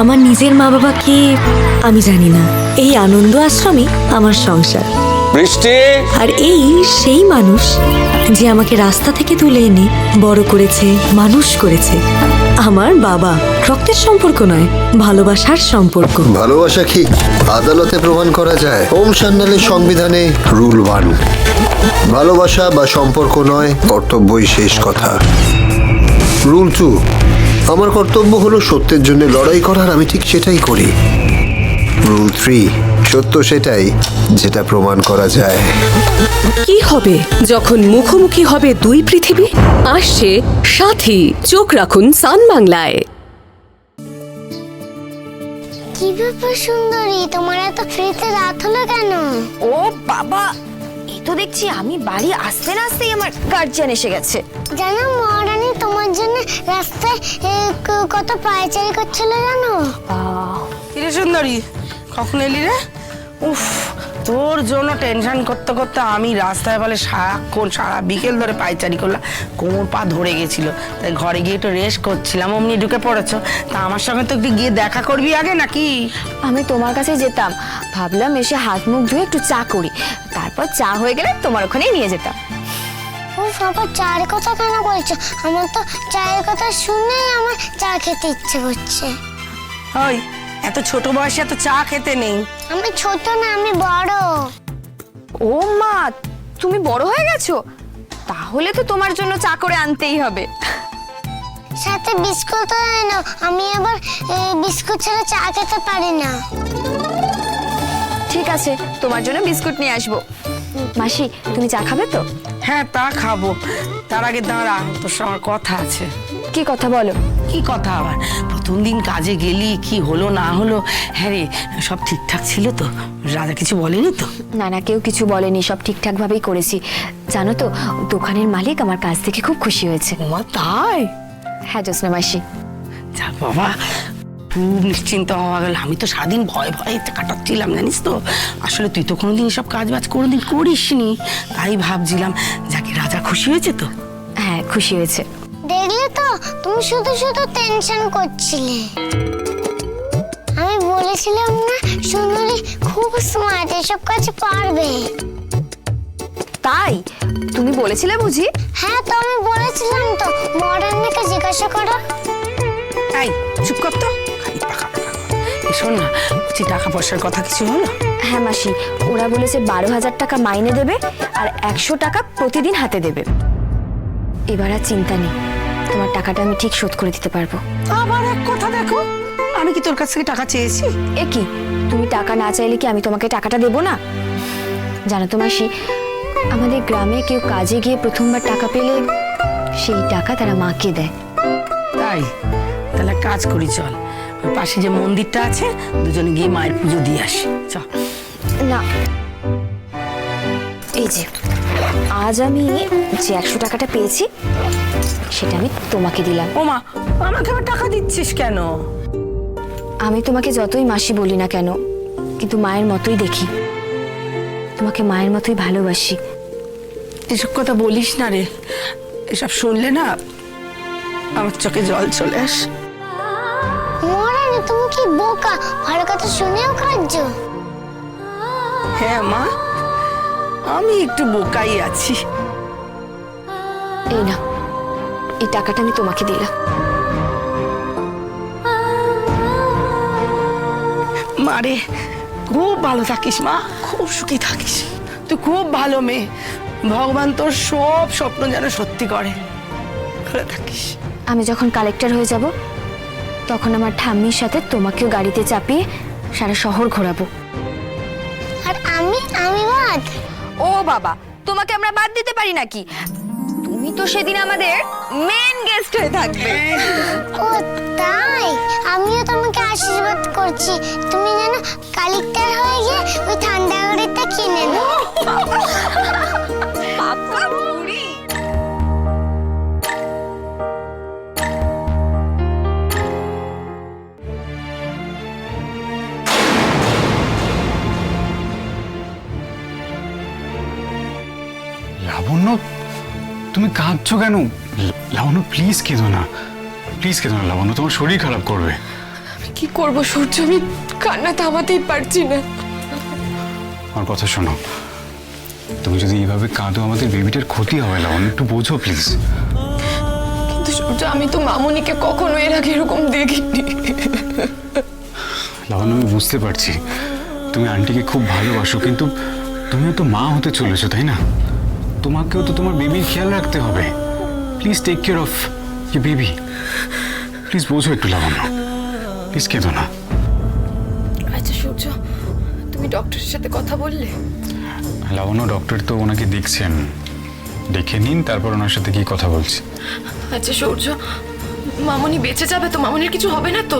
আমার নিজের মা বাবা কে আমি জানি না। এই আনন্দ আশ্রমই আমার সংসার। বৃষ্টি, আর এই সেই মানুষ যে আমাকে রাস্তা থেকে তুলে এনে বড় করেছে, মানুষ করেছে। আমার বাবা। রক্তের সম্পর্ক নয়, ভালোবাসার সম্পর্ক। ভালোবাসা কি আদালতে প্রমাণ করা যায়? ওম সান্যালের সংবিধানে রুল 1, ভালোবাসা বা সম্পর্ক নয়, কর্তব্যই শেষ কথা। রুল 2, আমার কর্তব্য হলো সত্যের জন্য লড়াই করার, আমি ঠিক সেটাই করি। রুল 3, সত্য সেটাই যেটা প্রমাণ করা যায়। কি হবে যখন মুখোমুখি হবে দুই পৃথিবী? আসছে সাথী, চোখ রাখুন সান বাংলায়। কি ব্যাপার সুন্দরী, তোমার এত ফ্রিতে রাত হলো কেন? ও বাবা, এই তো দেখছি আমি বাড়ি আসতে না আসতেই আমার গার্জিয়ান এসে গেছে। জানো মহারানী তোমার জন্য রাস্তায় কত পায়চারি করছিল জানো? কিরে সুন্দরী, কখন এলি রে? উফ, তোর জন্য টেনশন করতে করতে আমি রাস্তায় বলে সারাক্ষণ সারা বিকেল ধরে পায়চারি করলাম, কোমর পা ধরে গেছিল। তাই ঘরে গিয়ে একটু রেস্ট করছিলাম, অমনি ঢুকে পড়েছো। তা আমার সঙ্গে তো একটু গিয়ে দেখা করবি আগে নাকি? আমি তোমার কাছে যেতাম, ভাবলাম এসে হাত মুখ ধুয়ে একটু চা করি, তারপর চা হয়ে গেলে তোমার ওখানেই নিয়ে যেতাম। উফ, আবার চায়ের কথা কেন বলছো? আমার তো চায়ের কথা শুনেই আমার চা খেতে ইচ্ছে করছে। ওই এত ছোট বয়সে এত চা খেতে নেই। আমি ছোট না, আমি বড়। ও মা, তুমি বড় হয়ে গেছো? তাহলে তো তোমার জন্য চা করে আনতেই হবে। সাথে বিস্কুট এনো, আমি আবার বিস্কুট ছাড়া চা খেতে পারি না। ঠিক আছে, তোমার জন্য বিস্কুট নিয়ে আসবো। মাসি, তুমি চা খাবে তো? হ্যাঁ, তা খাবো। তার আগে দাঁড়া, তোর সঙ্গে আমার কথা আছে। কি কথা বলো? কি কথা আবার? প্রথম দিন কাজে গেলি, কি হলো না হলো? হ্যাঁ রে, সব ঠিকঠাক ছিল তো? রাজা কিছু বলেনি তো? না না, কেউ কিছু বলেনি, সব ঠিকঠাক ভাবেই করেছি। জানো তো, দোকানের মালিক আমার কাজ থেকে খুব খুশি হয়েছে। ওমা, তাই? হ্যাঁ জ্যোৎস্না মাসি। যাক বাবা, খুব নিশ্চিন্ত হওয়া গেল। আমি তো সারাদিন ভয় ভয়ে কাটাচ্ছিলাম, জানিস তো। আসলে তুই তো কোনোদিন সব কাজ বাজ কোনোদিন করিসনি, তাই ভাবছিলাম। যাকে রাজা খুশি হয়েছে তো? হ্যাঁ, খুশি হয়েছে। দেখলে তো, তুমি শুধু শুধু টেনশন করছিলে। আমি বলেছিলাম না সুন্দরী খুব স্মার্ট, এসব কাজ পারবে। তাই তুমি বলেছিলে বুঝি? হ্যাঁ, তো আমি বলেছিলাম তো, মডার্নকে জিজ্ঞাসা করো। তাই চুপ কর তো, খালি টাকা টাকা। শোন না, বলছি টাকা পয়সার কথা কিছু হলো? হ্যাঁ মাসি, ওরা বলেছে 12,000 টাকা মাইনে দেবে আর 100 টাকা প্রতিদিন হাতে দেবে। এবার আর চিন্তা নেই, তোমার টাকাটা আমি ঠিক শোধ করে দিতে পারবো। আবার এক কথা দেখো, আমি কি তোর কাছ থেকে টাকা চেয়েছি? এ কি, তুমি টাকা না চাইলে কি আমি তোমাকে টাকাটা দেবো না? জানো তো মাসি, আমাদের গ্রামে কেউ কাজে গিয়ে প্রথমবার টাকা পেলে সেই টাকা তারা মাকে দেয়। তাই? তাহলে কাজ করি, চল ওই পাশে যে মন্দিরটা আছে, দুজনে গিয়ে মায়ের পুজো দিয়ে আসি। চল। না, এই যে আজ আমি যে 100 টাকাটা পেয়েছি সেটা আমি তোমাকে দিলাম। ওমা, আমাকে আবার টাকা দিচ্ছিস কেন? আমি তোমাকে যতই মাসি বলি না কেন, কিন্তু মায়ের মতোই দেখি, তোমাকে মায়ের মতোই ভালোবাসি। এসব কথা বলিস না রে, এসব শুনলে না আমার চোখে জল চলে আস। মহারানী তুমি কি বোকা, ভালো কথা শুনেও কাজ। হ্যাঁ মা, আমি একটু বোকাই আছি। এই না, এই টাকাটা আমি তোমাকে দিলাম। মারে, খুব ভালো থাকিস মা, খুব সুখী থাকিস। তুই খুব ভালো মেয়ে, ভগবান তোর সব স্বপ্ন যেন সত্যি করে। ভালো থাকিস। আমি যখন কালেক্টর হয়ে যাব, তখন আমার ঠাম্মির সাথে তোমাকেও গাড়িতে চাপিয়ে সারা শহর ঘোরাবো। আর আমি বাদ? ও বাবা, তোমাকে আমরা বাদ দিতে পারি নাকি? তুমি তো সেদিন আমাদের মেন গেস্ট হয়ে থাকবে। ও তাই? আমিও তোমাকে আশীর্বাদ করছি, তুমি যেন কালেক্টর হয়ে গিয়ে ওই ঠান্ডা গাড়িটা কিনে নাও। পাকা বুড়ি। লাবণ্য, তুমি কাঁদছো কেন? লাবণ্য প্লিজ কেঁদো না, প্লিজ কেঁদো না লাবণ্য, তোমার শরীর খারাপ করবে। কি করব সূর্য, আমি কান্না থামাতেই পারছি না। আমার কথা শোনো, তুমি যদি এইভাবে কাঁদো আমাদের বেবিটার ক্ষতি হবে। লাবণ্য, একটু বোঝো প্লিজ। কিন্তু সূর্য, আমি তো মামুনিকে কখনো এর আগে এরকম দেখিনি। লাবণ্য, আমি বুঝতে পারছি তুমি আন্টিকে খুব ভালোবাসো, কিন্তু তুমিও তো মা হতে চলেছো, তাই না? তোমাকেও তো তোমার বেবির খেয়াল রাখতে হবে। Please take care of your baby. Please বোঝো একটু লাবণ্য, প্লিজ কেঁদো না। আচ্ছা সূর্য, তুমি ডক্টরের সাথে কথা বললে? লাবণ্য, ডক্টর তো ওনাকে দেখছেন, দেখে নিন, তারপর ওনার সাথে কি কথা বলছি। আচ্ছা সূর্য, মামুনি বেঁচে যাবে তো? মামুনির কিছু হবে না তো?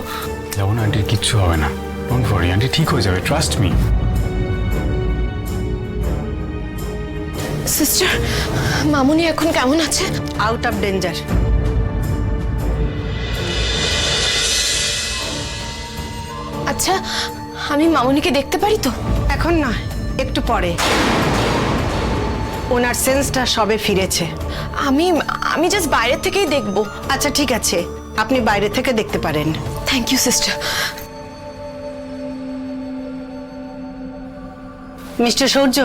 লাবণ্য, আন্টির কিচ্ছু হবে না, ডোন্ট ওয়ারি, আন্টি ঠিক হয়ে যাবে, ট্রাস্ট মি। সিস্টার, মামুনি এখন কেমন আছে? Out of danger. আচ্ছা, আমি মামুনিকে দেখতে পারি তো? এখন না, একটু পরে। ওনার সেন্সটা সবে ফিরেছে। আমি আমি জাস্ট বাইরে থেকেই দেখবো। আচ্ছা ঠিক আছে, আপনি বাইরে থেকে দেখতে পারেন। Thank you sister. Mister Surya,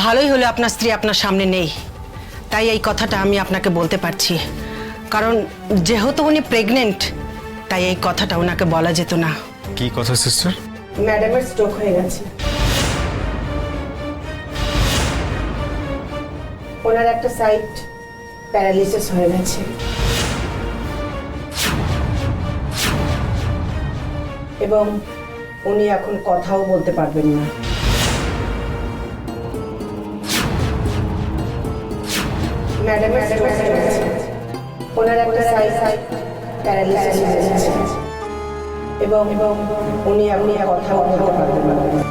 ভালোই হলো আপনার স্ত্রী আপনার সামনে নেই, তাই এই কথাটা আমি আপনাকে বলতে পারছি। কারণ যেহেতু উনি প্রেগনেন্ট, তাই এই কথাটা ওনাকে বলা যেত না। কি কথা সিস্টার? ম্যাডামের স্ট্রোক হয়ে গেছে। ওনার একটা সাইড প্যারালিসিস হয়ে গেছে এবং উনি এখন কথাও বলতে পারবেন না। ম্যাডামের স্ট্রোক হয়ে গেছে। ওনার একটা সাইড প্যারালিসিস হয়ে গেছে এবং উনি কথাও বলতে পারবেন না।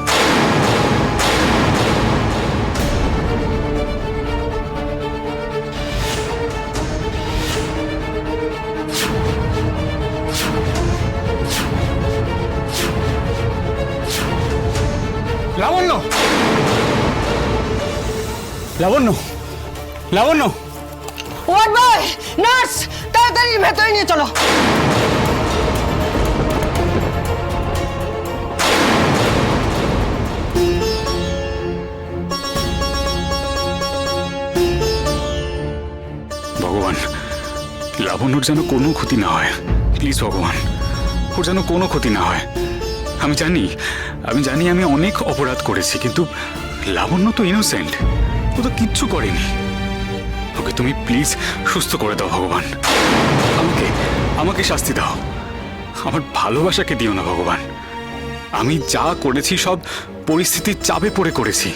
লাবণ্য, লাবণ্য, লাবণ্য! ওয়ার্ড বয়, নার্স, তাড়াতাড়ি ভেতরে নিয়ে চলো। ভগবান, লাবণ্যর যেন কোনো ক্ষতি না হয়, প্লিজ ভগবান, ওর যেন কোনো ক্ষতি না হয়। আমি জানি আমি অনেক অপরাধ করেছি, কিন্তু লাবণ্য তো ইনোসেন্ট, ও তো কিচ্ছু করেনি। ওকে তুমি প্লিজ সুস্থ করে দাও ভগবান, আমাকে শাস্তি দাও, আমার ভালোবাসাকে দিও না ভগবান। আমি যা করেছি সব পরিস্থিতির চাপে পড়ে করেছি।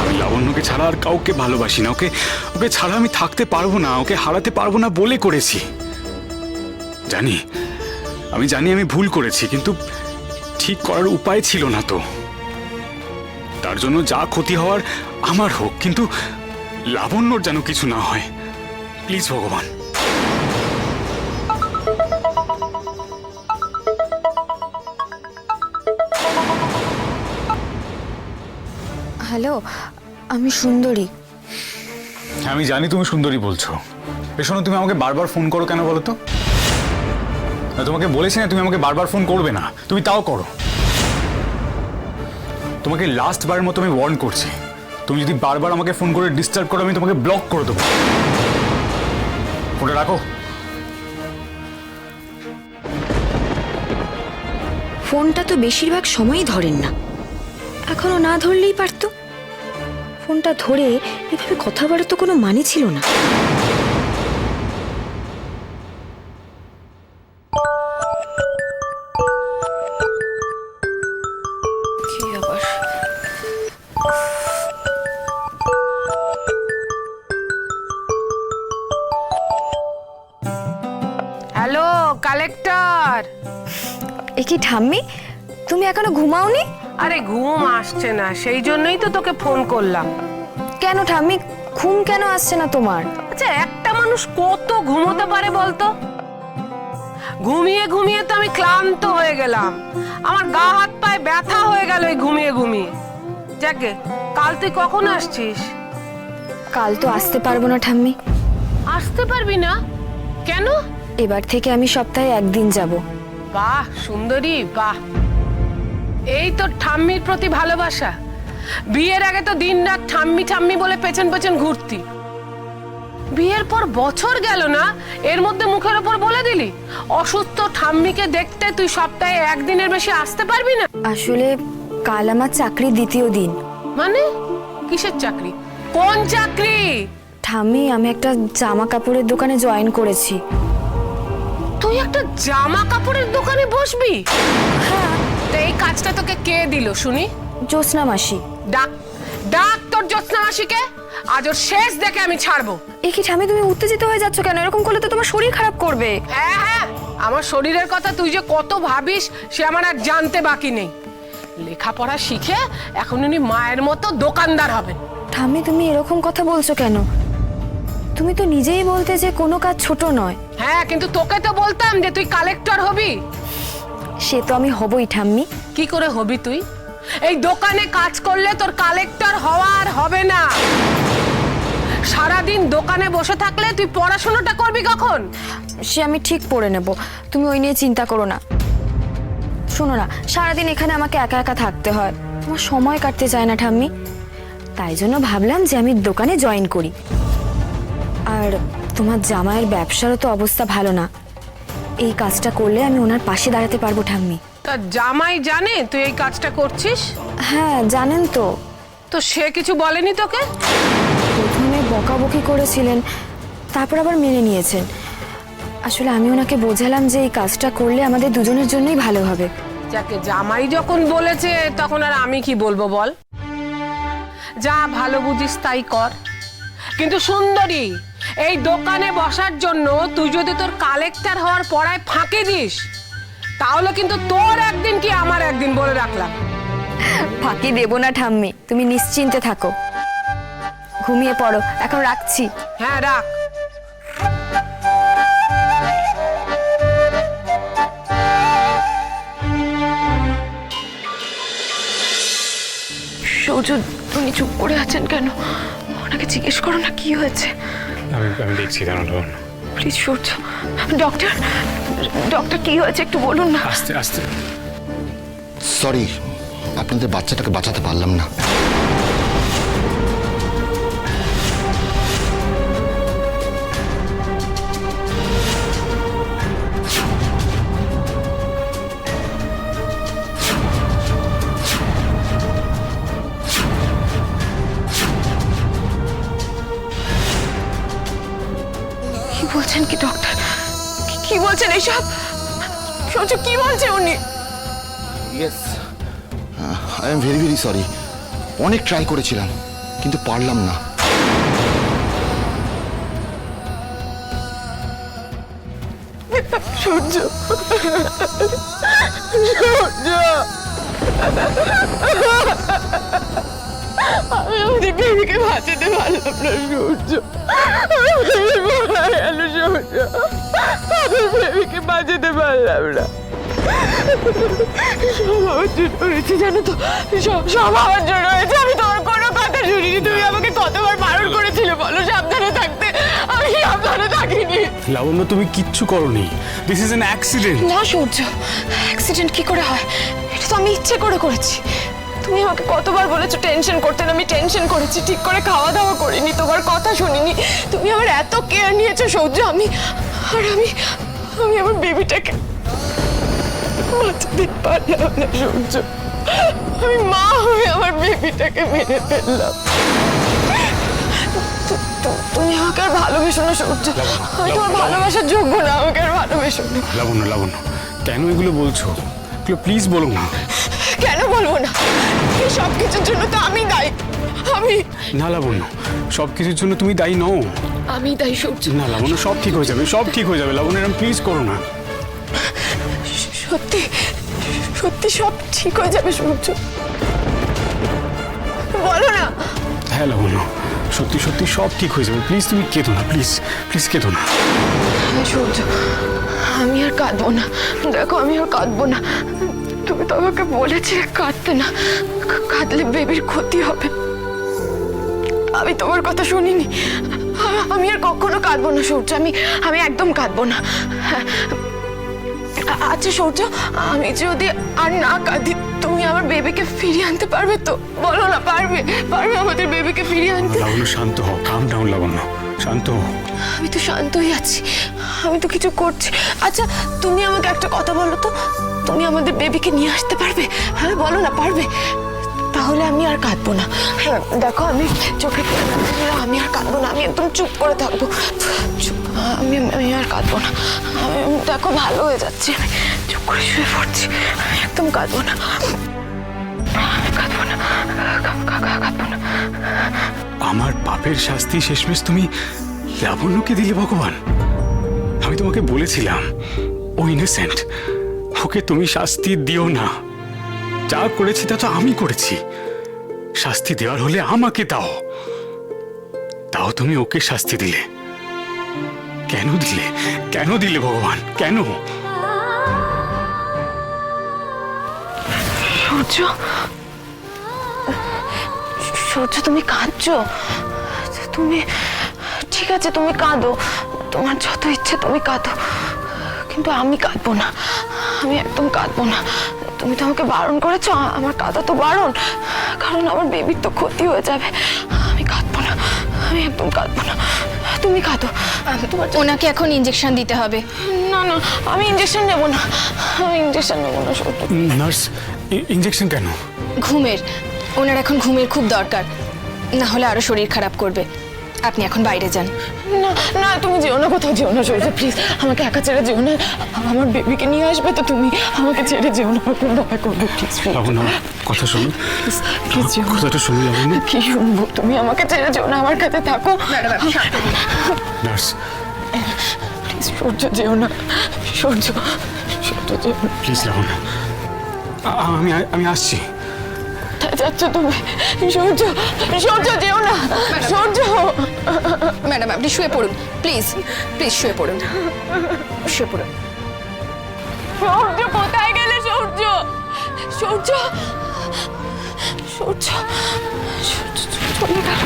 আমি লাবণ্যকে ছাড়া আর কাউকে ভালোবাসি না, ওকে ছাড়া আমি থাকতে পারবো না, ওকে হারাতে পারবো না বলে করেছি। আমি জানি আমি ভুল করেছি, কিন্তু ঠিক করার উপায় ছিল না তো। তার জন্য যা ক্ষতি হওয়ার আমার হোক, কিন্তু লাবণ্যর যেন কিছু না হয়, প্লিজ ভগবান। হ্যালো, আমি সুন্দরী। আমি জানি তুমি সুন্দরী বলছো। শোনো, তুমি আমাকে বারবার ফোন করো কেন বলো তো? তোমাকে বলেছি না তুমি আমাকে বারবার ফোন করবে না, তুমি তাও করো। তোমাকে লাস্ট বারের মতো আমি ওয়ার্ন করছি, তুমি যদি বারবার আমাকে ফোন করে ডিস্টার্ব করো আমি তোমাকে ব্লক করে দেবো। ফোনটা রাখো। ফোনটা তো বেশিরভাগ সময়ই ধরেন না, এখনো না ধরলেই পারতো। ফোনটা ধরে এভাবে কথা বলার তো কোনো মানে ছিল না। কি আবার? Hello collector. এ কি ঠাম্মি, তুমি এখনো ঘুমাওনি? আরে ঘুম আসছে না, সেই জন্যই তো তোকে ফোন করলাম। কেন ঠাম্মি, ঘুম কেন আসছে না তোমার? আচ্ছা, একটা মানুষ কত ঘুমোতে পারে বলতো? ঘুমিয়ে ঘুমিয়ে তো আমি ক্লান্ত হয়ে গেলাম, আমার গা হাত পায়ে ব্যথা হয়ে গেল এই ঘুমিয়ে ঘুমিয়ে। যাকে, কাল তুই কখন আসছিস? কাল তো আসতে পারবো না ঠাম্মি। আসতে পারবি না? কেন? এবার থেকে আমি সপ্তাহে একদিন যাব, বাহ সুন্দরী বাহ, এই তো ঠাম্মির প্রতি ভালোবাসা। বিয়ের আগে তো দিনরাত ঠাম্মি ঠাম্মি বলে পেছন পেছন ঘুরতি, বিয়ের পর বছর গেল না, এর মধ্যে মুখের ওপর বলে দিলি অসুস্থ ঠাম্মিকে দেখতে তুই সপ্তাহে একদিনের বেশি আসতে পারবি না। আসলে কাল আমার চাকরির দ্বিতীয় দিন। মানে কিসের চাকরি? কোন চাকরি? ঠাম্মি, আমি একটা জামা কাপড়ের দোকানে জয়েন করেছি। তুই একটা জামা কাপড়ের দোকানে বসবি? তো এই কাজটা তোকে কে দিল শুনি? জ্যোৎস্না মাসি। ডাক ডাক তোর জ্যোৎস্না মাসিকে, আজ ওর শেষ দেখে আমি ছাড়বো। এ কি ঠাম্মি, তুমি উত্তেজিত হয়ে যাচ্ছ কেন? এরকম করলে তো তোমার শরীর খারাপ করবে। হ্যাঁ হ্যাঁ, আমার শরীরের কথা তুই যে কত ভাবিস সে আমার আর জানতে বাকি নেই। লেখাপড়া শিখে এখন উনি মায়ের মতো দোকানদার হবেন। ঠাম্মি, তুমি এরকম কথা বলছো কেন? তুমি তো নিজেই বলতে যে কোনো কাজ ছোট নয়। হ্যাঁ, কিন্তু তোকে তো বলতাম যে তুই কালেক্টর হবি। সে তো আমি হবই ঠাম্মি। কি করে হবি তুই? এই দোকানে কাজ করলে তোর কালেক্টর হওয়ার হবে না। সারাদিন দোকানে বসে থাকলে তুই পড়াশোনাটা করবি কখন? সে আমি ঠিক পড়ে নেব, তুমি ওই নিয়ে চিন্তা করো না। শোনো না, সারাদিন এখানে আমাকে একা একা থাকতে হয়, আমার সময় কাটতে চায় না ঠাম্মি। তাই জন্য ভাবলাম যে আমি দোকানে জয়েন করি। আর তোমার জামাইয়ের ব্যবসারও তো অবস্থা ভালো না, এই কাজটা করলে আমি ওনার পাশে দাঁড়াতে পারবো ঠাম্মি। তা জামাই জানে তুই এই কাজটা করছিস? হ্যাঁ জানেন তো। তো সে কিছু বলেনি তোকে? প্রথমে বকাবকি করেছিলেন, তারপর আবার মেনে নিয়েছেন। আসলে আমি ওনাকে বোঝালাম যে এই কাজটা করলে আমাদের দুজনের জন্যই ভালো হবে। যাকে জামাই যখন বলেছে তখন আর আমি কি বলবো বল? যা ভালো বুঝিস তাই কর। কিন্তু সুন্দরী, এই দোকানে বসার জন্য তুই যদি তোর কালেক্টর হওয়ার পড়ায় ফাঁকি দিস, তাহলে কিন্তু তোর একদিন কি আমার একদিন, বলে রাখলাম। ফাঁকি দেবো না ঠাম্মি, তুমি নিশ্চিন্তে থাকো। ঘুমিয়ে পড়ো, এখন রাখছি। হ্যাঁ রাখ। সৌর্য, উনি চুপ করে আছেন কেন? ওনাকে জিজ্ঞেস করো না কি হয়েছে। আমি দেখছি, দাঁড়ানো। Please Surya. ডক্টর, ডক্টর কি হয়েছে একটু বলুন না। আস্তে আস্তে। সরি, আপনাদের বাচ্চাটাকে বাঁচাতে পারলাম না। কি বলছেন কি ডক্টর? কি বলছেন এসব? সূর্য কি বলছে উনি? Yes, I am very very sorry. অনেক ট্রাই করেছিলাম কিন্তু পারলাম না। সূর্য, সূর্য, আমি আমাদের বেবিকে বাঁচাতে পারলাম না সূর্য। সূর্য, আমার বেবিকে বাঁচাতে পারলাম না। সব আমার জন্য হয়েছে জানো তো, সব আমার জন্য হয়েছে। আমি তোমার কোনো কথা শুনিনি। তুমি আমাকে কতবার বারণ করেছিলে বলো সাবধানে থাকতে, আমি সাবধানে থাকিনি। লাবণ্য, তুমি কিচ্ছু করোনি। This is an accident. না সূর্য, অ্যাক্সিডেন্ট কি করে হয়? এটা তো আমি ইচ্ছে করে করেছি। তুমি আমাকে কতবার বলেছো টেনশন করতে না, আমি টেনশন করেছি। ঠিক করে খাওয়া দাওয়া করিনি, তোমার কথা শুনিনি। তুমি আমার এত কেয়ার নিয়েছো সূর্য। আমি আমার বেবিটাকে বাঁচাতে পারলাম না সূর্য। আমি মা হয়ে আমার বেবিটাকে মেরে ফেললাম। তুমি আমাকে আর ভালোবেসো না সূর্য। আমি তোমার ভালোবাসার যোগ্য না, আমাকে আর ভালোবেসো না। লাবণ্য, লাবণ্য, কেন এগুলো বলছো? প্লিজ বলো না। কেন বলবো না? এই সব কিছুর জন্য তো আমি দায়ী। আমি না লাবণ্য, সব কিছুর জন্য তুমি দায়ী নও। আমি দায়ী সূর্য। না লাবণ্য, সব ঠিক হয়ে যাবে, সব ঠিক হয়ে যাবে। লাবণ্য, এরকম প্লিজ করো না। সত্যি সত্যি সব ঠিক হয়ে যাবে সূর্য, বলো না। হ্যাঁ লাবণ্য, সত্যি সত্যি সব ঠিক হয়ে যাবে। প্লিজ তুমি কেঁদো না, প্লিজ প্লিজ কেঁদো না। সূর্য, আমি আর কাঁদবো না। দেখো, আমি আর কাঁদবো না। তুমি তো আমাকে বলেছিলে কাঁদতে না, কাঁদলে বেবির ক্ষতি হবে। আমি তোমার কথা শুনিনি। আমি আর কখনো কাঁদবো না সূর্য। আমি একদম কাঁদবো না। আচ্ছা সূর্য, আমি যদি আর না কাঁদি তুমি আমার বেবিকে ফিরিয়ে আনতে পারবে তো? বলো না, পারবে? পারবে আমাদের বেবিকে ফিরিয়ে আনতে? লাবণ্য শান্ত হও, কাম ডাউন লাবণ্য, শান্ত হও। আমি তো শান্তই আছি, আমি তো কিছু করছি। আচ্ছা তুমি আমাকে একটা কথা বলো তো, তুমি আমাদের বেবিকে নিয়ে আসতে পারবে? হ্যাঁ বলো না, পারবে? তাহলে আমি আর কাঁদবো না। হ্যাঁ দেখো, আমি চোখে পড়ে না, আমি আর কাঁদবো না, আমি একদম চুপ করে থাকবো। চুপ, আমি আর কাঁদবো না। দেখো ভালো হয়ে যাচ্ছে, আমি চুপ করে শুয়ে পড়ছি, আমি একদম কাঁদবো না, কাঁদবো না, কাঁদবো না। আমার পাপের শাস্তি শেষমেশ তুমি লাবণ্যকে দিলে ভগবান। আমি তোমাকে বলেছিলাম ও ইনোসেন্ট, ওকে তুমি শাস্তি দিও না। যা করেছি তা তো আমি করেছি, শাস্তি দেওয়ার হলে আমাকে দাও। তাও তুমি ওকে শাস্তি দিলে। কেন দিলে? কেন দিলে ভগবান, কেন? সূর্য, সূর্য তুমি কাঁদছো? তুমি ঠিক আছে, তুমি কাঁদো, তোমার যত ইচ্ছে তুমি কাঁদো, কিন্তু আমি কাঁদবো না, আমি একদম কাঁদবো না। তুমি তো আমাকে বারণ করেছো, আমার কাঁদা তো বারণ, কারণ আমার বেবির তো ক্ষতি হয়ে যাবে। আমি কাঁদবো না, আমি একদম কাঁদবো না, তুমি কাঁদো। তোমার ওনাকে এখন ইঞ্জেকশন দিতে হবে। না না, আমি ইঞ্জেকশন নেবো না, আমি ইঞ্জেকশন নেবো না সূর্য। নার্স, ইঞ্জেকশন কেন? ঘুমের, ওনার এখন ঘুমের খুব দরকার, না হলে আরো শরীর খারাপ করবে। আপনি এখন বাইরে যান। না না, তুমি যেও না, কোথাও যেও না সূর্য, প্লিজ আমাকে একা ছেড়ে যেও না। আমার বেবিকে নিয়ে আসবে তো তুমি, আমাকে ছেড়ে যেও না, দয়া করবে প্লিজ। লাবণ্য, কথা শোনো, প্লিজ যেও না। কথাটা শুনো লাবণ্য। কি শুনবো? তুমি আমাকে ছেড়ে যেও না, আমার কাছে থাকো। নার্স প্লিজ সূর্য যেও না, সূর্য, সূর্য যেও না। প্লিজ লাবণ্য, আমি আসছি। কোথায় যাচ্ছ তুমি? সূর্য, সূর্য যেও না, সূর্য। ম্যাডাম আপনি শুয়ে পড়ুন, প্লিজ প্লিজ শুয়ে পড়ুন, শুয়ে পড়ুন। সূর্য কোথায় গেলে? সূর্য, সূর্য, সূর্য, সূর্য চলে গেল।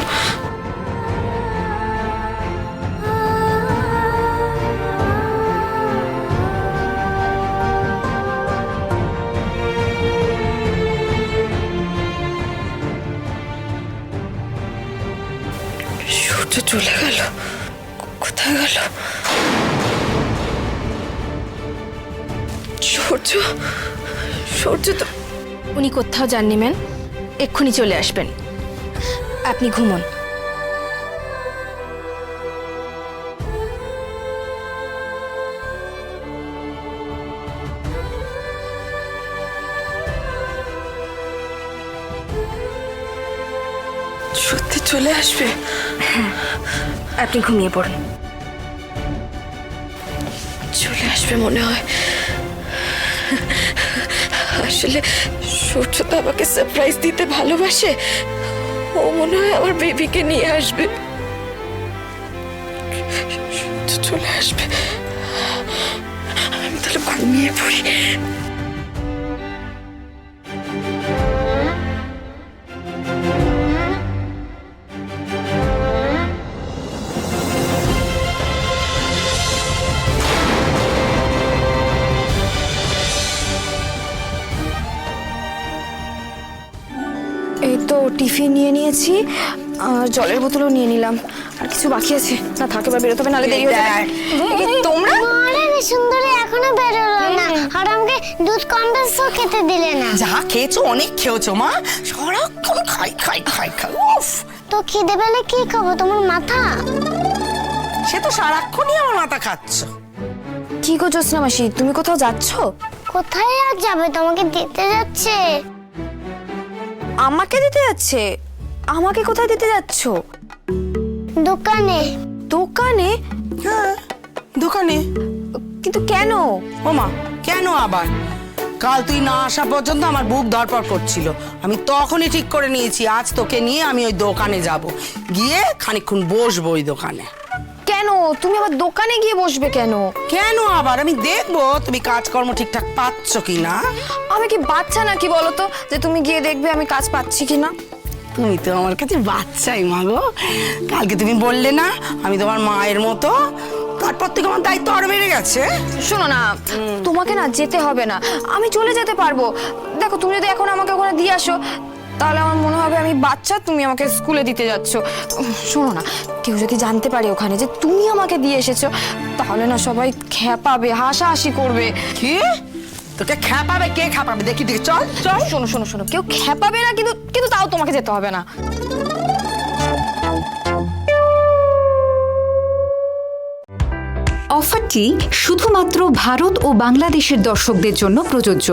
সূর্য চলে গেল, কোথায় গেল? সূর্য, সূর্য তো উনি কোথাও যাননি ম্যাম, এক্ষুনি চলে আসবেন। আপনি ঘুমন। সত্যি চলে আসবে? আপনি ঘুমিয়ে পড়ুন। চলে আসবে মনে হয়। আসলে সূর্য তো আমাকে সারপ্রাইজ দিতে ভালোবাসে, ও মনে হয় আমার বেবিকে নিয়ে আসবে। সূর্য চলে আসবে, আমি তাহলে ঘুমিয়ে পড়ি। এই তো টিফিন নিয়ে নিয়েছি, আর জলের বোতলও নিয়ে নিলাম। আর কিছু বাকি আছে না? থাকে বা বেরোতে হবে, নাহলে দেরি হয়ে যাবে। তোমরা মহারানী সুন্দরী এখনো বেরোলো না, আর আমাকে দুধ কন্ডেন্সও খেতে দিলে না। যা খেয়েছো অনেক খেয়েছো মা, সারাক্ষণ খাই খাই খাই খাই। উফ, তো খিদে পেলে কি খাবো? তোমার মাথা? সে তো সারাক্ষণই আমার মাথা খাচ্ছ। কি গো জ্যোৎস্না মাসি, তুমি কোথাও যাচ্ছ? কোথায় আর যাবে, তোমাকে দিতে যাচ্ছে। আমাকে দিতে যাচ্ছে? আমাকে কোথায় দিতে যাচ্ছ? দোকানে। দোকানে? হ্যাঁ, দোকানে। কিন্তু কেন? ও মা, কেন আবার? কাল তুই না আসা পর্যন্ত আমার বুক ধড়ফড় করছিল। আমি তখনই ঠিক করে নিয়েছি আজ তোকে নিয়ে আমি ওই দোকানে যাব, গিয়ে খানিকক্ষণ বসবো ওই দোকানে। কেন তুমি আবার দোকানে গিয়ে বসবে কেন? কেন আবার? আমি দেখবো তুমি কাজকর্ম ঠিকঠাক পাচ্ছ কিনা। আমি কি বাচ্চা নাকি বলো তো, যে তুমি গিয়ে দেখবে আমি কাজ পাচ্ছি কিনা? তুমি তো আমার কাছে বাচ্চাই মা গো। কালকে তুমি বললে না আমি তোমার মায়ের মতো, তারপর থেকে আমার দায়িত্ব আরো বেড়ে গেছে। শোনো না, তোমাকে না যেতে হবে না, আমি চলে যেতে পারবো। দেখো তুমি যদি এখন আমাকে ওখানে দিয়ে আসো তাহলে আমার মনে হবে আমি বাচ্চা, তুমি আমাকে স্কুলে দিতে যাচ্ছ। শোনো না, কেউ যদি জানতে পারে ওখানে যে তুমি আমাকে দিয়ে এসেছো তাহলে না সবাই খেপাবে, হাসাহাসি করবে। কি তোকে খেপাবে? কে খেপাবে? দেখি দেখি, চল চল। শোনো শোনো শোনো, কেউ খেপাবে না, কিন্তু কিন্তু তাও তোমাকে যেতে হবে না। অফারটি শুধুমাত্র ভারত ও বাংলাদেশের দর্শকদের জন্য প্রযোজ্য।